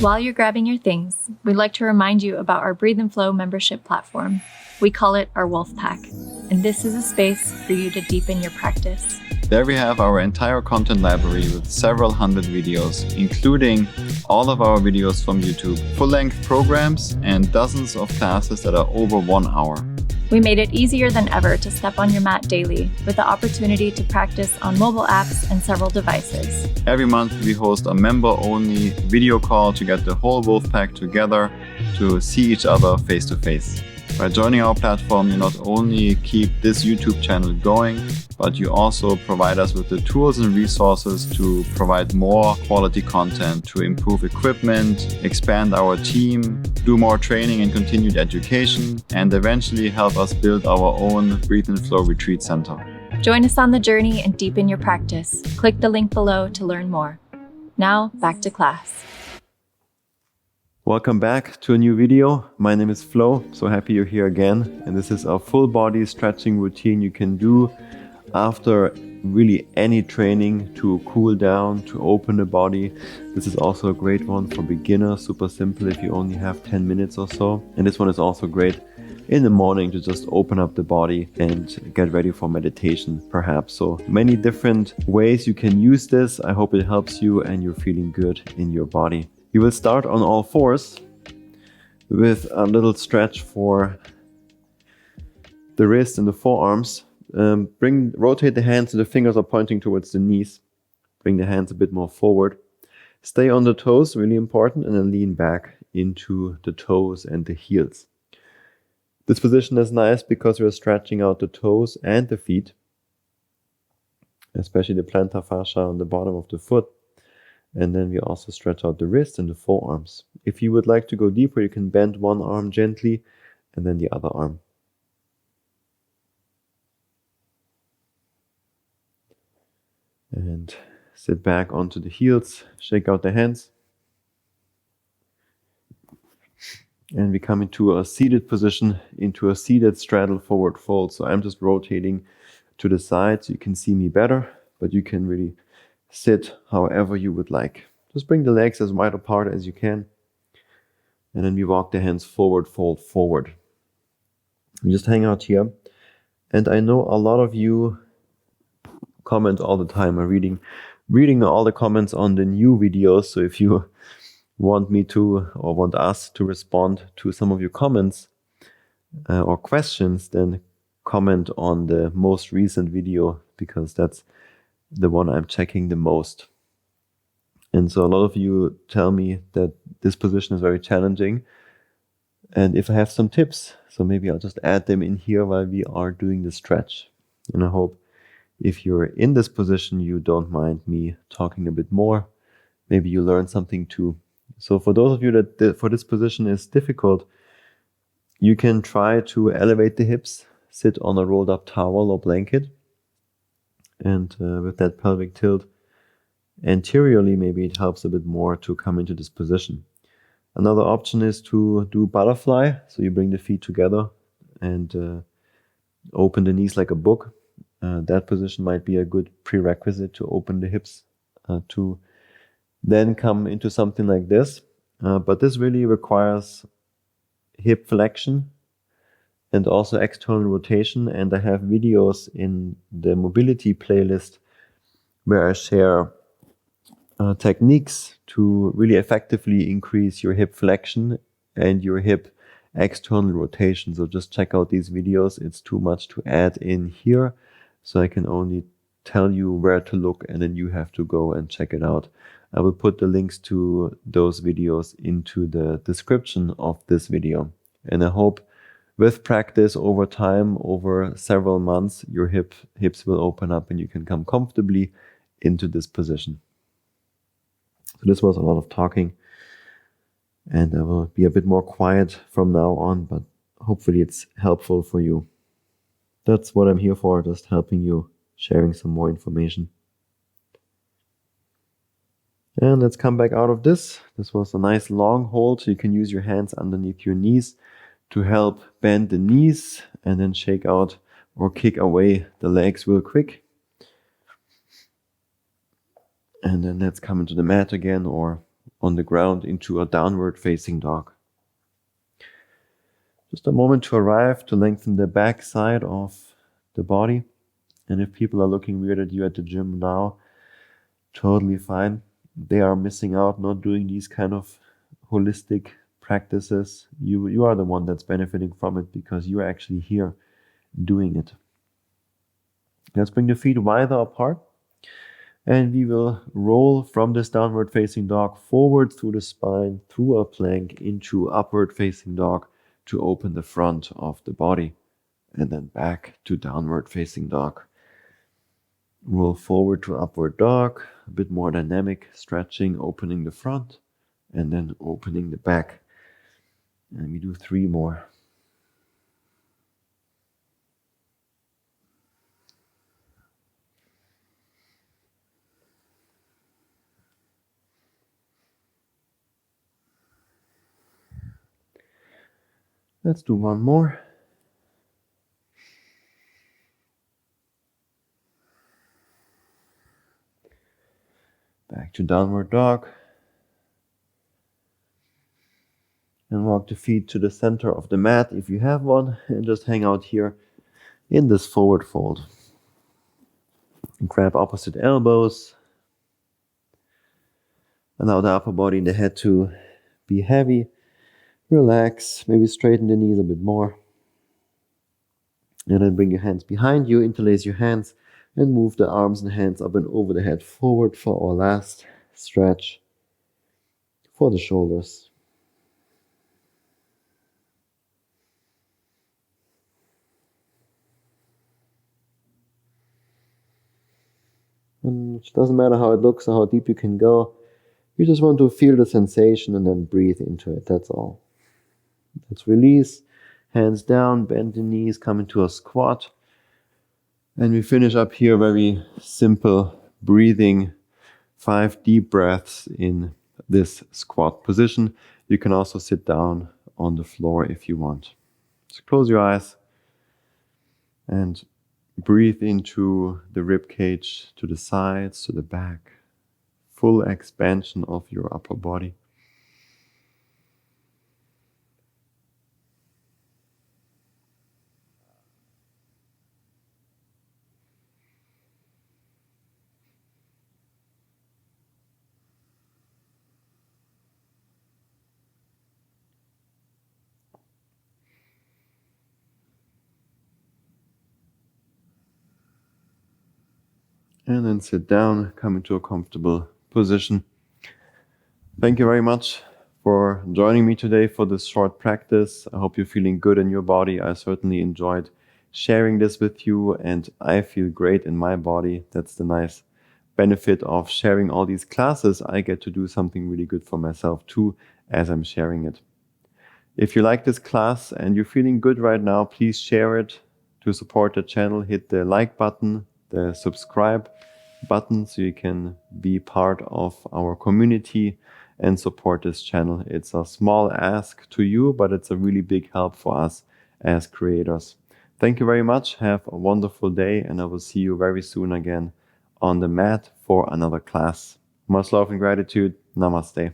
While you're grabbing your things, we'd like to remind you about our Breathe and Flow membership platform. We call it our wolfpack, and this is a space for you to deepen your practice. There we have our entire content library with several hundred videos, including all of our videos from YouTube, full-length programs, and dozens of classes that are over 1 hour. We made it easier than ever to step on your mat daily with the opportunity to practice on mobile apps and several devices. Every month we host a member-only video call to get the whole wolfpack together to see each other face to face. By joining our platform, you not only keep this YouTube channel going, but you also provide us with the tools and resources to provide more quality content, to improve equipment, expand our team, do more training and continued education, and eventually help us build our own Breathe and Flow retreat center. Join us on the journey and deepen your practice. Click the link below to learn more. Now, back to class. Welcome back to a new video. My name is Flo, so happy you're here again. And this is a full body stretching routine you can do after really any training to cool down, to open the body. This is also a great one for beginners, super simple if you only have 10 minutes or so. And this one is also great in the morning to just open up the body and get ready for meditation perhaps. So many different ways you can use this. I hope it helps you and you're feeling good in your body. You will start on all fours with a little stretch for the wrist and the forearms. Rotate the hands so the fingers are pointing towards the knees. Bring the hands a bit more forward. Stay on the toes, really important, and then lean back into the toes and the heels. This position is nice because we're stretching out the toes and the feet, especially the plantar fascia on the bottom of the foot. And then we also stretch out the wrist and the forearms. If you would like to go deeper, you can bend one arm gently and then the other arm. And sit back onto the heels, shake out the hands. And we come into a seated position, into a seated straddle forward fold. So I'm just rotating to the side so you can see me better, but you can really sit however you would like. Just bring the legs as wide apart as you can. And then we walk the hands forward, fold forward. We just hang out here. And I know a lot of you comment all the time. I'm reading all the comments on the new videos. So if you want me to or want us to respond to some of your comments or questions, then comment on the most recent video because that's the one I'm checking the most. And so a lot of you tell me that this position is very challenging. And if I have some tips, so maybe I'll just add them in here while we are doing the stretch. And I hope if you're in this position, you don't mind me talking a bit more. Maybe you learn something too. So for those of you that for this position is difficult, you can try to elevate the hips, sit on a rolled up towel or blanket. And with that pelvic tilt anteriorly, maybe it helps a bit more to come into this position. Another option is to do butterfly. So you bring the feet together and open the knees like a book. That position might be a good prerequisite to open the hips to then come into something like this. But this really requires hip flexion and also external rotation. And I have videos in the mobility playlist where I share techniques to really effectively increase your hip flexion and your hip external rotation. So just check out these videos. It's too much to add in here. So I can only tell you where to look and then you have to go and check it out. I will put the links to those videos into the description of this video. And I hope with practice over time, over several months, your hips will open up and you can come comfortably into this position. So this was a lot of talking and I will be a bit more quiet from now on, but hopefully it's helpful for you. That's what I'm here for, just helping you, sharing some more information. And let's come back out of this. This was a nice long hold, so you can use your hands underneath your knees to help bend the knees and then shake out or kick away the legs real quick. And then let's come into the mat again or on the ground into a downward facing dog. Just a moment to arrive, to lengthen the back side of the body. And if people are looking weird at you at the gym now, totally fine. They are missing out not doing these kind of holistic practices. You are the one that's benefiting from it because you're actually here doing it. Let's bring the feet wider apart. And we will roll from this downward facing dog forward through the spine, through a plank into upward facing dog to open the front of the body. And then back to downward facing dog. Roll forward to upward dog, a bit more dynamic, stretching, opening the front, and then opening the back. And we do 3 more. Let's do 1 more. Back to downward dog. And walk the feet to the center of the mat if you have one, and just hang out here in this forward fold. And grab opposite elbows. Allow the upper body and the head to be heavy. Relax, maybe straighten the knees a bit more. And then bring your hands behind you, interlace your hands, and move the arms and hands up and over the head forward for our last stretch for the shoulders. And it doesn't matter how it looks or how deep you can go. You just want to feel the sensation and then breathe into it, that's all. Let's release, hands down, bend the knees, come into a squat. And we finish up here very simple breathing, 5 deep breaths in this squat position. You can also sit down on the floor if you want. So close your eyes and breathe into the rib cage, to the sides, to the back. Full expansion of your upper body. And then sit down, come into a comfortable position. Thank you very much for joining me today for this short practice. I hope you're feeling good in your body. I certainly enjoyed sharing this with you, and I feel great in my body. That's the nice benefit of sharing all these classes. I get to do something really good for myself too as I'm sharing it. If you like this class and you're feeling good right now, please share it. To support the channel, hit the like button, the subscribe button, so you can be part of our community and support this channel. It's a small ask to you, but it's a really big help for us as creators. Thank you very much. Have a wonderful day, and I will see you very soon again on the mat for another class. Much love and gratitude. Namaste.